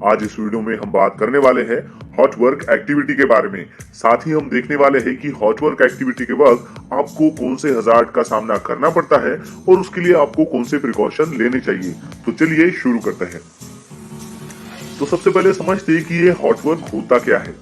आज इस वीडियो में हम बात करने वाले हैं हॉट वर्क एक्टिविटी के बारे में। साथ ही हम देखने वाले हैं कि हॉट वर्क एक्टिविटी के वक्त आपको कौन से हजार्ड का सामना करना पड़ता है और उसके लिए आपको कौन से प्रिकॉशन लेने चाहिए। तो चलिए शुरू करते हैं। तो सबसे पहले समझते हैं कि ये हॉट वर्क होता क्या है।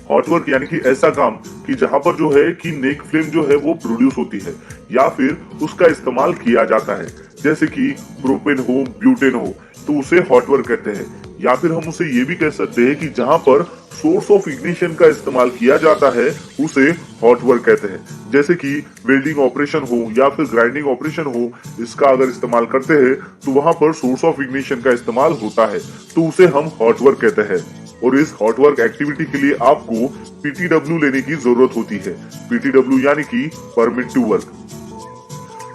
हॉट वर्क यानी कि ऐसा काम कि जहां पर जो है कि नेक फ्लेम जो है वो प्रोड्यूस होती है या फिर उसका इस्तेमाल किया जाता है, जैसे कि प्रोपेन हो, ब्यूटेन हो, तो उसे हॉट वर्क कहते हैं। या फिर हम उसे ये भी कह सकते हैं कि जहां पर सोर्स ऑफ इग्निशन का इस्तेमाल किया जाता है उसे हॉट वर्क कहते हैं। जैसे कि वेल्डिंग ऑपरेशन हो या फिर ग्राइंडिंग ऑपरेशन हो, इसका अगर इस्तेमाल करते हैं तो वहां पर सोर्स ऑफ इग्निशन का इस्तेमाल होता है, तो उसे हम हॉट वर्क कहते हैं। और इस हॉट वर्क एक्टिविटी के लिए आपको पीटीडब्ल्यू लेने की जरूरत होती है। पीटीडब्ल्यू यानी कि परमिट टू वर्क।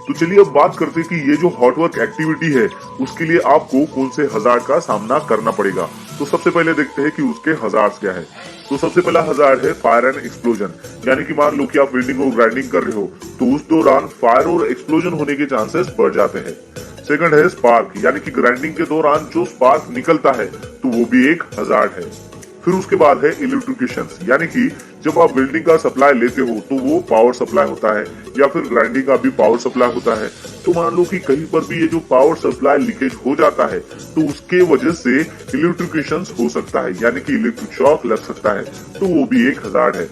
तो चलिए अब बात करते हैं कि ये जो हॉट वर्क एक्टिविटी है उसके लिए आपको कौन से हजार्ड का सामना करना पड़ेगा। तो सबसे पहले देखते हैं कि उसके हजार्ड्स क्या है। तो सबसे पहला हजार्ड है फायर एंड एक्सप्लोजन, यानी कि मान लो कि आप वेल्डिंग और ग्राइंडिंग कर रहे हो तो उस दौरान फायर और एक्सप्लोजन होने के चांसेस बढ़ जाते हैं। सेकंड है स्पार्क, यानी कि ग्राइंडिंग के दौरान जो स्पार्क निकलता है तो वो भी एक हजार्ड है। फिर उसके बाद है इलेक्ट्रिकेशन, यानी कि जब आप वेल्डिंग का सप्लाई लेते हो तो वो पावर सप्लाई होता है या फिर ग्राइंडिंग का भी पावर सप्लाई होता है। तो मान लो कि कहीं पर भी ये जो पावर सप्लाई लीकेज हो जाता है तो उसके वजह से इलेक्ट्रिकेशन हो सकता है, यानी कि इलेक्ट्रिक शॉक लग सकता है, तो वो भी एक हजार्ड है।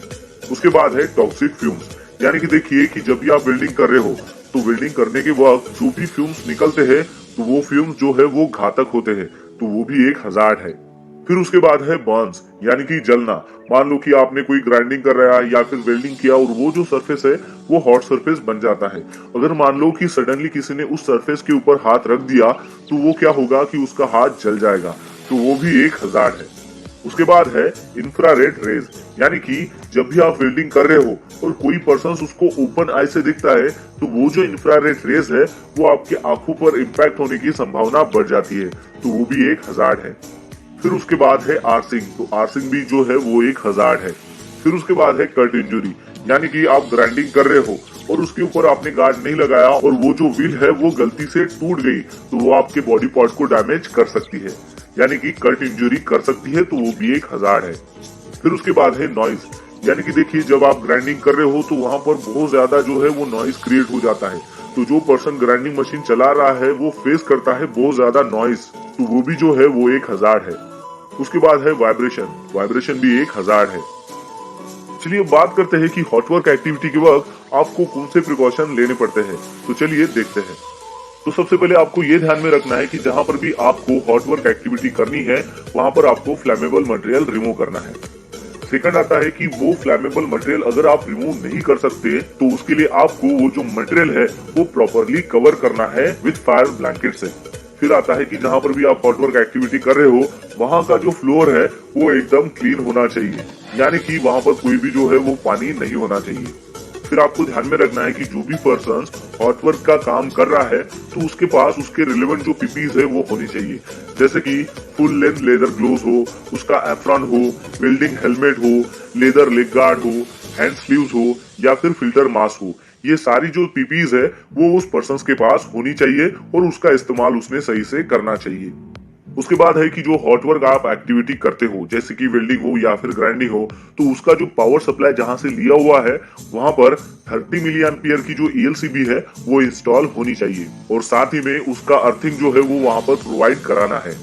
उसके बाद है टॉक्सिक फ्यूम्स, यानी कि देखिए कि जब भी आप वेल्डिंग कर रहे हो तो वेल्डिंग करने के वक्त जो भी फ्यूम्स निकलते हैं तो वो फ्यूम्स जो है वो घातक होते हैं, तो वो भी एक हजार्ड है। फिर उसके बाद है बर्न्स, यानी कि जलना। मान लो कि आपने कोई ग्राइंडिंग कर रहा है या फिर वेल्डिंग किया और वो जो सरफेस है वो हॉट सरफेस बन जाता है। अगर मान लो कि सडनली किसी ने उस सरफेस के ऊपर हाथ रख दिया तो वो क्या होगा कि उसका हाथ जल जाएगा, तो वो भी एक हजार्ड है। उसके बाद है इंफ्रारेड रेज, यानी कि जब भी आप वेल्डिंग कर रहे हो और कोई पर्सन उसको ओपन आई से दिखता है तो वो जो इंफ्रारेड रेज है वो आपके आंखों पर इंपैक्ट होने की संभावना बढ़ जाती है, तो वो भी एक हजार्ड है। फिर उसके बाद है आर्सिंग, तो आर्सिंग भी जो है वो एक हजार्ड है। फिर उसके बाद है कट इंजुरी, यानी कि आप ग्राइंडिंग कर रहे हो और उसके ऊपर आपने गार्ड नहीं लगाया और वो जो व्हील है वो गलती से टूट गई तो वो आपके बॉडी पार्ट को डैमेज कर सकती है, यानी कि कट इंजुरी कर सकती है, तो वो भी एक हजार्ड है। फिर उसके बाद है नॉइज, यानी कि देखिए जब आप ग्राइंडिंग कर रहे हो तो वहां पर बहुत ज्यादा जो है वो नॉइज क्रिएट हो जाता है, तो जो पर्सन ग्राइंडिंग मशीन चला रहा है वो फेस करता है बहुत ज्यादा नॉइज, तो वो भी जो है वो एक हजार्ड है। उसके बाद है वाइब्रेशन, वाइब्रेशन भी एक हजार्ड है। चलिए बात करते हैं कि हॉट वर्क एक्टिविटी के वक्त आपको कौन से प्रिकॉशन लेने पड़ते हैं। तो चलिए देखते हैं। तो सबसे पहले आपको ये ध्यान में रखना है कि जहां पर भी आपको हॉट वर्क एक्टिविटी करनी है वहां पर आपको फ्लैमेबल मटेरियल रिमूव करना है। सेकंड आता है कि वो फ्लैमेबल मटेरियल अगर आप रिमूव नहीं कर सकते तो उसके लिए आपको वो जो मटेरियल है वो प्रॉपरली कवर करना है विद फायर ब्लैंकेट से। फिर आता है कि जहां पर भी आप हॉट वर्क एक्टिविटी कर रहे हो वहां का जो फ्लोर है वो एकदम क्लीन होना चाहिए, यानी कि वहां पर कोई भी जो है वो पानी नहीं होना चाहिए। फिर आपको ध्यान में रखना है कि जो भी पर्सन हॉट वर्क का काम कर रहा है तो उसके पास उसके रिलेवेंट जो पीपीज है वो होनी चाहिए, जैसे कि फुल लेंथ लेदर ग्लोव्स हो, उसका एप्रॉन हो, वेल्डिंग हेलमेट हो, लेदर लेग गार्ड हो, हैंड स्लीव्स हो या फिर फिल्टर मास्क हो। ये सारी जो पीपीज है वो उस पर्सन के पास होनी चाहिए और उसका इस्तेमाल उसने सही से करना चाहिए। उसके बाद है कि जो हॉट वर्क आप एक्टिविटी करते हो जैसे कि वेल्डिंग हो या फिर ग्राइंडिंग हो तो उसका जो पावर सप्लाई जहां से लिया हुआ है वहां पर 30 मिली एम्पियर की जो ईएलसीबी है वो इंस्टॉल होनी चाहिए और साथ ही में उसका अर्थिंग जो है वो वहां पर प्रोवाइड कराना है।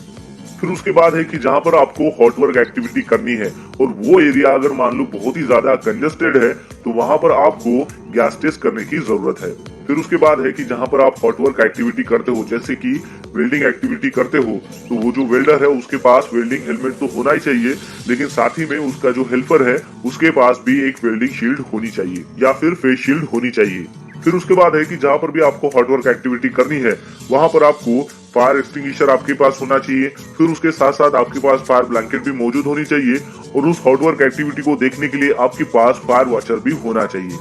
फिर उसके बाद है कि जहां पर आपको हॉट वर्क एक्टिविटी करनी है और वो एरिया अगर मान लो बहुत ही ज्यादा कंजेस्टेड है तो वहां पर आपको गैस टेस्ट करने की जरूरत है। फिर उसके बाद है कि जहां पर आप हॉट वर्क एक्टिविटी करते हो जैसे कि वेल्डिंग एक्टिविटी करते हो तो वो जो वेल्डर है उसके पास वेल्डिंग हेलमेट तो होना ही चाहिए, लेकिन साथ ही में उसका जो हेल्पर है उसके पास भी एक वेल्डिंग शील्ड होनी चाहिए या फिर फेस शील्ड होनी चाहिए। फिर उसके बाद है कि जहां पर भी आपको हॉट वर्क एक्टिविटी करनी है वहां पर आपको फायर एक्सटिंग्विशर आपके पास होना चाहिए। फिर उसके साथ साथ आपके पास फायर ब्लैंकेट भी मौजूद होनी चाहिए और उस हॉट वर्क एक्टिविटी को देखने के लिए आपके पास फायर वॉचर भी होना चाहिए।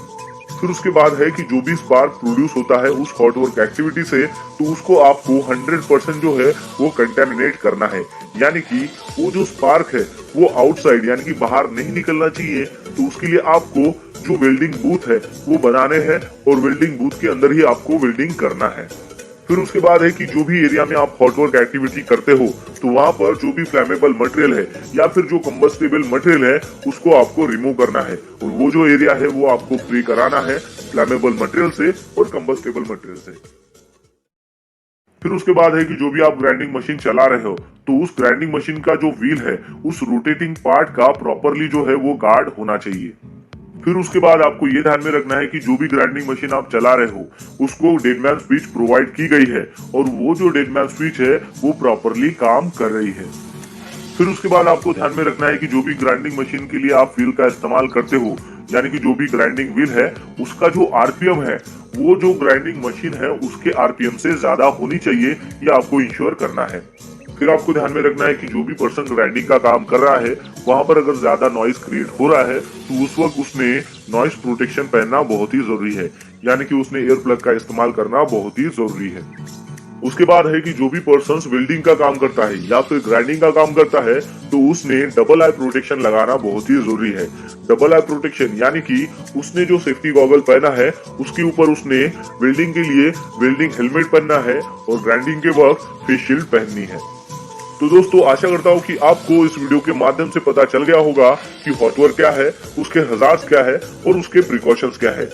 फिर उसके बाद है कि जो भी स्पार्क प्रोड्यूस होता है उस हॉट वर्क एक्टिविटी से तो उसको आपको 100% जो है वो कंटेमिनेट करना है, यानी कि वो जो स्पार्क है वो आउटसाइड यानी कि बाहर नहीं निकलना चाहिए। तो उसके लिए आपको जो वेल्डिंग बूथ है वो बनाने हैं और वेल्डिंग बूथ के अंदर ही आपको वेल्डिंग करना है। फिर उसके बाद है कि जो भी एरिया में आप हॉट वर्क एक्टिविटी करते हो तो वहां पर जो भी फ्लैमेबल मटेरियल है या फिर जो कंबस्टेबल मटेरियल है उसको आपको रिमूव करना है और वो जो एरिया है वो आपको फ्री कराना है फ्लैमेबल मटेरियल से और कंबस्टेबल मटेरियल से। फिर उसके बाद है कि जो भी आप ग्राइंडिंग मशीन चला रहे हो तो उस ग्राइंडिंग मशीन का जो व्हील है उस रोटेटिंग पार्ट का प्रॉपरली जो है वो गार्ड होना चाहिए। फिर उसके बाद आपको ये ध्यान में रखना है कि जो भी ग्राइंडिंग मशीन आप चला रहे हो उसको डेडमैन स्विच प्रोवाइड की गई है और वो जो डेडमैन स्विच है वो प्रॉपरली काम कर रही है। फिर उसके बाद आपको ध्यान में रखना है कि जो भी ग्राइंडिंग मशीन के लिए आप व्हील का इस्तेमाल करते हो यानी कि जो भी ग्राइंडिंग व्हील है उसका जो आरपीएम है वो जो ग्राइंडिंग मशीन है उसके आरपीएम से ज्यादा होनी चाहिए, ये आपको इंश्योर करना है। फिर आपको ध्यान में रखना है कि जो भी पर्सन ग्राइंडिंग का काम कर रहा है वहां पर अगर ज्यादा नॉइस क्रिएट हो रहा है तो उस वक्त उसने नॉइस प्रोटेक्शन पहनना बहुत ही जरूरी है, यानी कि उसने ईयर प्लग का इस्तेमाल करना बहुत ही जरूरी है। उसके बाद है कि जो भी पर्सन वेल्डिंग का काम करता है या फिर ग्राइंडिंग का काम करता है तो उसने डबल आई प्रोटेक्शन लगाना बहुत ही जरूरी है। डबल आई प्रोटेक्शन यानी कि उसने जो सेफ्टी गॉगल पहना है उसके ऊपर उसने वेल्डिंग के लिए वेल्डिंग हेलमेट पहनना है और ग्राइंडिंग के वक्त फेस शील्ड पहननी है। तो दोस्तों आशा करता हूँ कि आपको इस वीडियो के माध्यम से पता चल गया होगा कि हॉट वर्क क्या है, उसके हजार्ड्स क्या है और उसके प्रिकॉशंस क्या है।